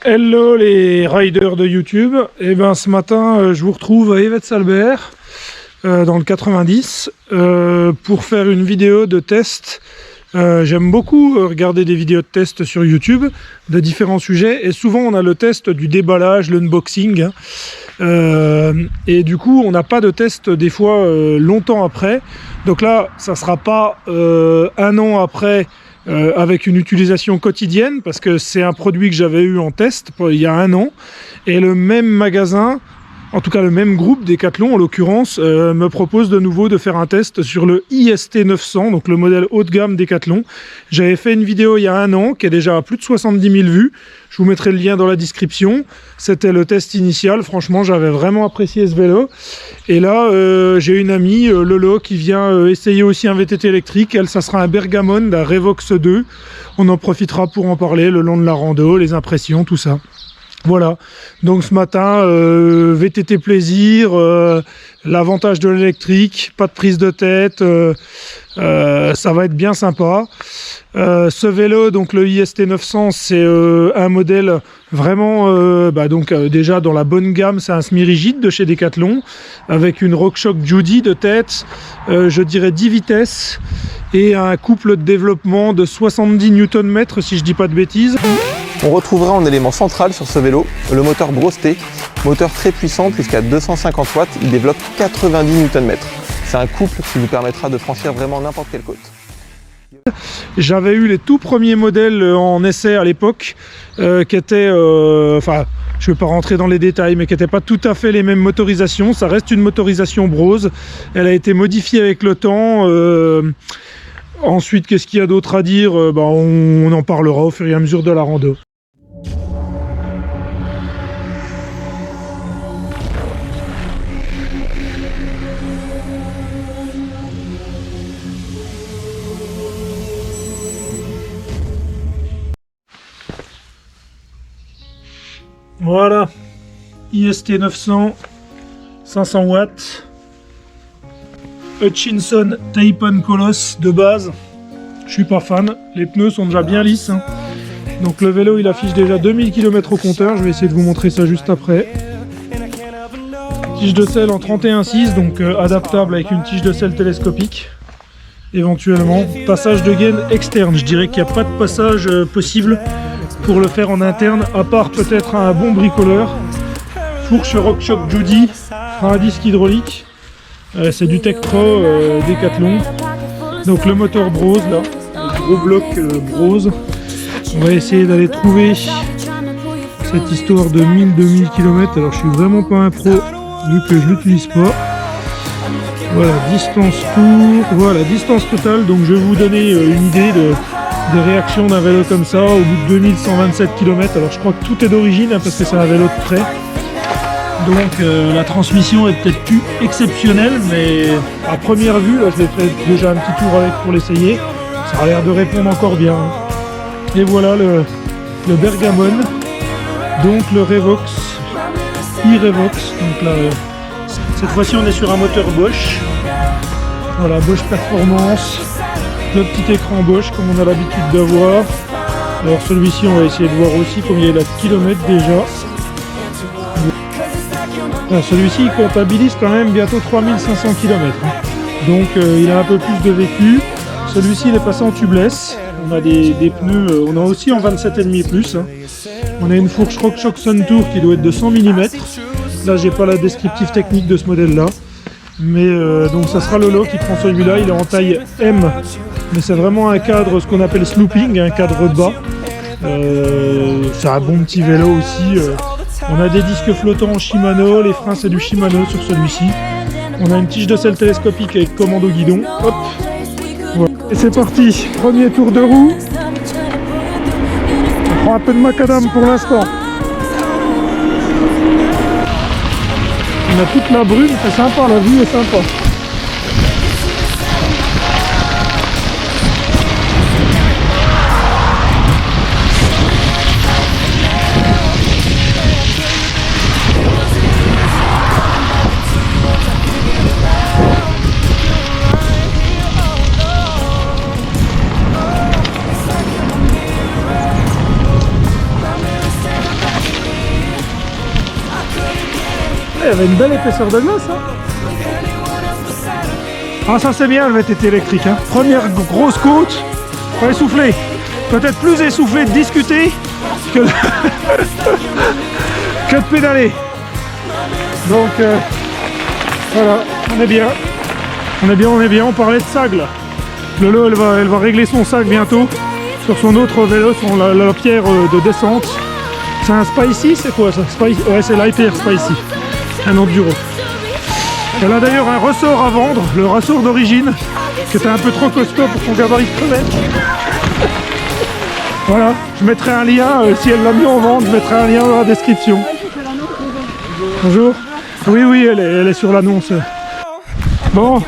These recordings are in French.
Hello les riders de YouTube. Et ben ce matin je vous retrouve à Évêté-Salbert dans le 90 pour faire une vidéo de test. J'aime beaucoup regarder des vidéos de test sur YouTube de différents sujets et souvent on a le test du déballage, l'unboxing et du coup on n'a pas de test des fois longtemps après. Donc là ça sera pas un an après avec une utilisation quotidienne parce que c'est un produit que j'avais eu en test il y a un an et le même magasin, en tout cas le même groupe Decathlon en l'occurrence, me propose de nouveau de faire un test sur le IST 900, donc le modèle haut de gamme Decathlon. J'avais fait une vidéo il y a un an qui est déjà à plus de 70 000 vues. Je vous mettrai le lien dans la description. C'était le test initial. Franchement, j'avais vraiment apprécié ce vélo. Et là, j'ai une amie, Lolo, qui vient essayer aussi un VTT électrique. Elle, ça sera un Bergamon, un Revox 2. On en profitera pour en parler le long de la rando, les impressions, tout ça. Voilà, donc ce matin, VTT plaisir, l'avantage de l'électrique, pas de prise de tête, ça va être bien sympa. Ce vélo, donc le IST 900, c'est un modèle vraiment, déjà dans la bonne gamme, c'est un semi-rigide de chez Decathlon, avec une RockShox Judy de tête, je dirais 10 vitesses, et un couple de développement de 70 Nm si je dis pas de bêtises. On retrouvera en élément central sur ce vélo le moteur Brosté, moteur très puissant puisqu'à 250 watts, il développe 90 Nm. C'est un couple qui vous permettra de franchir vraiment n'importe quelle côte. J'avais eu les tout premiers modèles en essai à l'époque qui étaient, je ne vais pas rentrer dans les détails, mais qui n'étaient pas tout à fait les mêmes motorisations. Ça reste une motorisation Brose, elle a été modifiée avec le temps. Ensuite, qu'est-ce qu'il y a d'autre à dire? On en parlera au fur et à mesure de la rando. Voilà, IST 900, 500 watts. Hutchinson Tape-on Colosse de base, je suis pas fan, les pneus sont déjà bien lisses, hein. Donc le vélo il affiche déjà 2000 km au compteur, je vais essayer de vous montrer ça juste après. Tige de selle en 31,6, donc adaptable avec une tige de selle télescopique éventuellement. Passage de gaine externe, je dirais qu'il n'y a pas de passage possible pour le faire en interne, à part peut-être un bon bricoleur. Fourche RockShox Judy, frein à disque hydraulique. C'est du Tech Pro Decathlon. Donc le moteur Brose là, le gros bloc Brose. On va essayer d'aller trouver cette histoire de 1000-2000 km. Alors je suis vraiment pas un pro vu que je l'utilise pas. Voilà, distance tour, voilà, distance totale. Donc je vais vous donner une idée des réactions d'un vélo comme ça au bout de 2127 km. Alors je crois que tout est d'origine hein, parce que c'est un vélo de trait. Donc la transmission est peut-être plus exceptionnelle, mais à première vue, là je l'ai fait déjà un petit tour avec pour l'essayer, ça a l'air de répondre encore bien. Et voilà le Bergamon, donc le Revox, e-Revox, donc là, cette fois-ci on est sur un moteur Bosch, voilà Bosch Performance, le petit écran Bosch comme on a l'habitude d'avoir. Alors celui-ci on va essayer de voir aussi combien il a de kilomètres déjà. Celui-ci il comptabilise quand même bientôt 3500 km, donc il a un peu plus de vécu. Celui-ci il est passé en tubeless, on a des pneus, on a aussi en 27,5 plus, hein. On a une fourche RockShox Sun Tour qui doit être de 100 mm. Là j'ai pas la descriptive technique de ce modèle là, mais donc ça sera Lolo qui prend celui-là. Il est en taille M, mais c'est vraiment un cadre, ce qu'on appelle slooping, un cadre bas. C'est un bon petit vélo aussi. On a des disques flottants en Shimano, les freins c'est du Shimano sur celui-ci. On a une tige de selle télescopique avec commande au guidon. Hop. Voilà. Et c'est parti, premier tour de roue. On prend un peu de macadam pour l'instant. On a toute la brume, c'est sympa, la vue est sympa. Il y avait une belle épaisseur de glace. Hein. Ah, ça c'est bien le VTT électrique. Hein. Première grosse côte, pas essoufflé. Peut-être plus essoufflé de discuter que de, que de pédaler. Donc voilà, on est bien. On est bien, on est bien. On parlait de sag là. Lolo, elle va régler son sac bientôt sur son autre vélo, sur la pierre de descente. C'est un Spicy, c'est quoi ça? Ouais, c'est l'Hyper Spicy, un enduro. Elle a d'ailleurs un ressort à vendre, le ressort d'origine, qui était un peu trop costaud pour son gabarit de crevette. Voilà, je mettrai un lien, si elle l'a mis en vente, je mettrai un lien dans la description. Bonjour. Oui, oui, elle est sur l'annonce. Bon,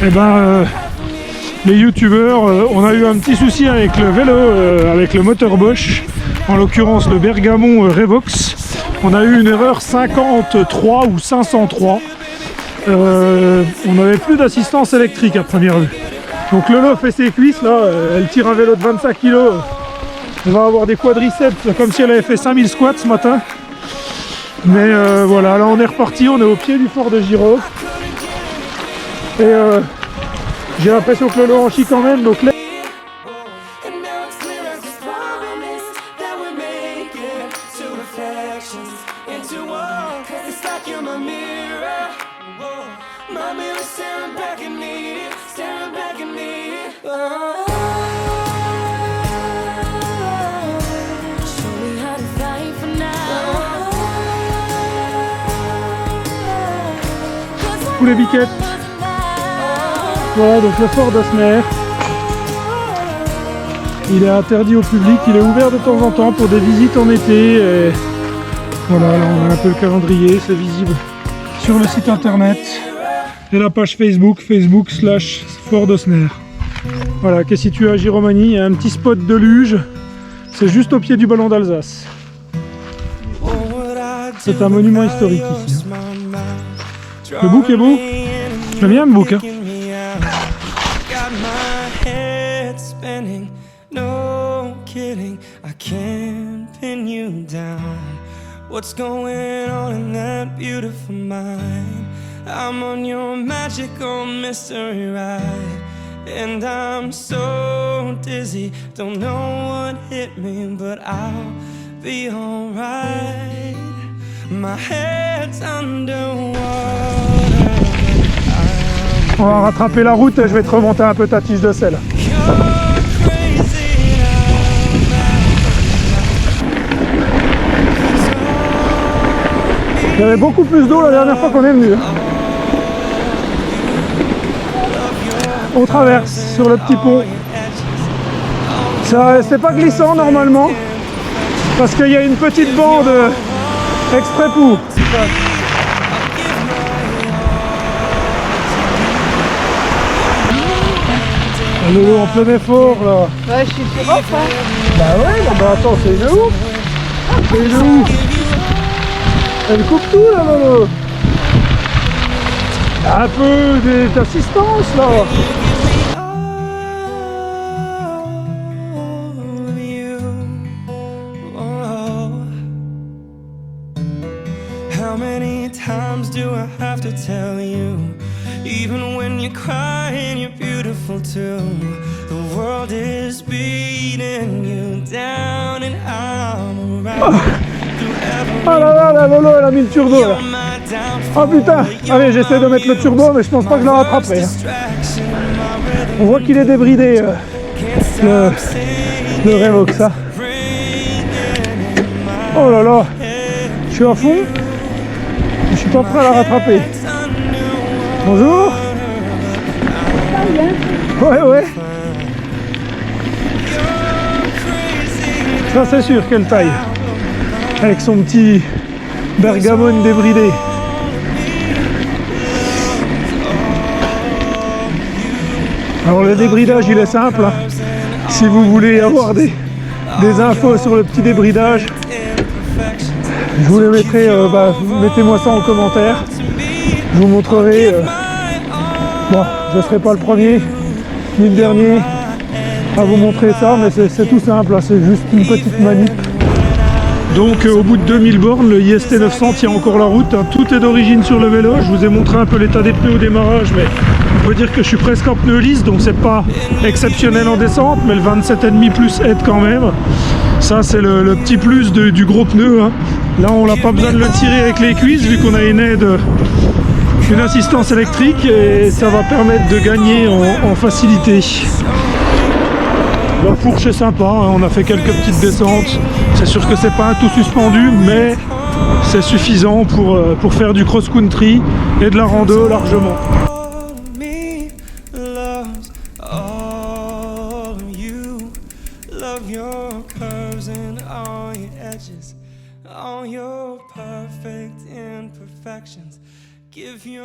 et ben, les youtubeurs, on a eu un petit souci avec le vélo, avec le moteur Bosch, en l'occurrence le Bergamon Revox. On a eu une erreur 53 ou 503. On n'avait plus d'assistance électrique à première vue. Donc Lolo fait ses cuisses là, elle tire un vélo de 25 kg. Elle va avoir des quadriceps comme si elle avait fait 5000 squats ce matin. Mais voilà, là on est reparti, on est au pied du fort de Giraud. Et j'ai l'impression que Lolo en chie quand même, donc là... Tous les biquettes. Voilà, donc le fort d'Osner. Il est interdit au public, il est ouvert de temps en temps pour des visites en été. Et voilà, là on a un peu le calendrier, c'est visible sur le site internet. Et la page Facebook, Facebook/Fort d'Osner. Voilà, qui est situé à Giromagny, il y a un petit spot de luge. C'est juste au pied du ballon d'Alsace. C'est un monument historique ici. Le bouc est beau. J'aime bien le bouc. Hein. What's going on in that beautiful mind? I'm on your magical mystery ride, and I'm so dizzy, don't know what hit me, but I'll be alright. My head's underwater. On va rattraper la route et je vais te remonter un peu ta tige de sel. Il y avait beaucoup plus d'eau la dernière fois qu'on est venu. On traverse sur le petit pont. C'est pas glissant normalement, parce qu'il y a une petite bande exprès pour. Lolo en plein effort là. Ouais, je suis sur off, hein. Bah ouais, bah attends, c'est une ouf. C'est une ouf. Elle coupe tout là, Lolo. Un peu d'assistance là. How many times do I have to tell you? Even when you're crying, you're beautiful too. The world is beating you down and I'm around. Oh là là, Lolo, elle a mis le turbo là. Oh putain. Allez, j'essaie de mettre le turbo, mais je pense pas que je la rattraperai. Hein. On voit qu'il est débridé, le Revox, ça. Oh là là. Je suis à fond. Je suis pas prêt à la rattraper. Bonjour. Ouais, ouais. Ça c'est sûr qu'elle taille. Avec son petit Bergamon débridé. Alors le débridage il est simple. Hein. Si vous voulez avoir des infos sur le petit débridage, je vous les mettrai, mettez-moi ça en commentaire. Je vous montrerai. Bon, je ne serai pas le premier ni le dernier à vous montrer ça, mais c'est tout simple. Hein. C'est juste une petite manip Donc au bout de 2000 bornes, le IST 900 tient encore la route, hein. Tout est d'origine sur le vélo. Je vous ai montré un peu l'état des pneus au démarrage, mais on peut dire que je suis presque en pneu lisse, donc c'est pas exceptionnel en descente, mais le 27,5 plus aide quand même. Ça c'est le petit plus du gros pneu, hein. Là on n'a pas besoin de le tirer avec les cuisses vu qu'on a une aide, une assistance électrique, et ça va permettre de gagner en facilité. La fourche est sympa, hein. On a fait quelques petites descentes. C'est sûr que c'est pas un tout suspendu, mais c'est suffisant pour faire du cross-country et de la rando largement. Give your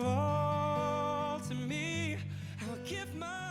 all to me. I'll give my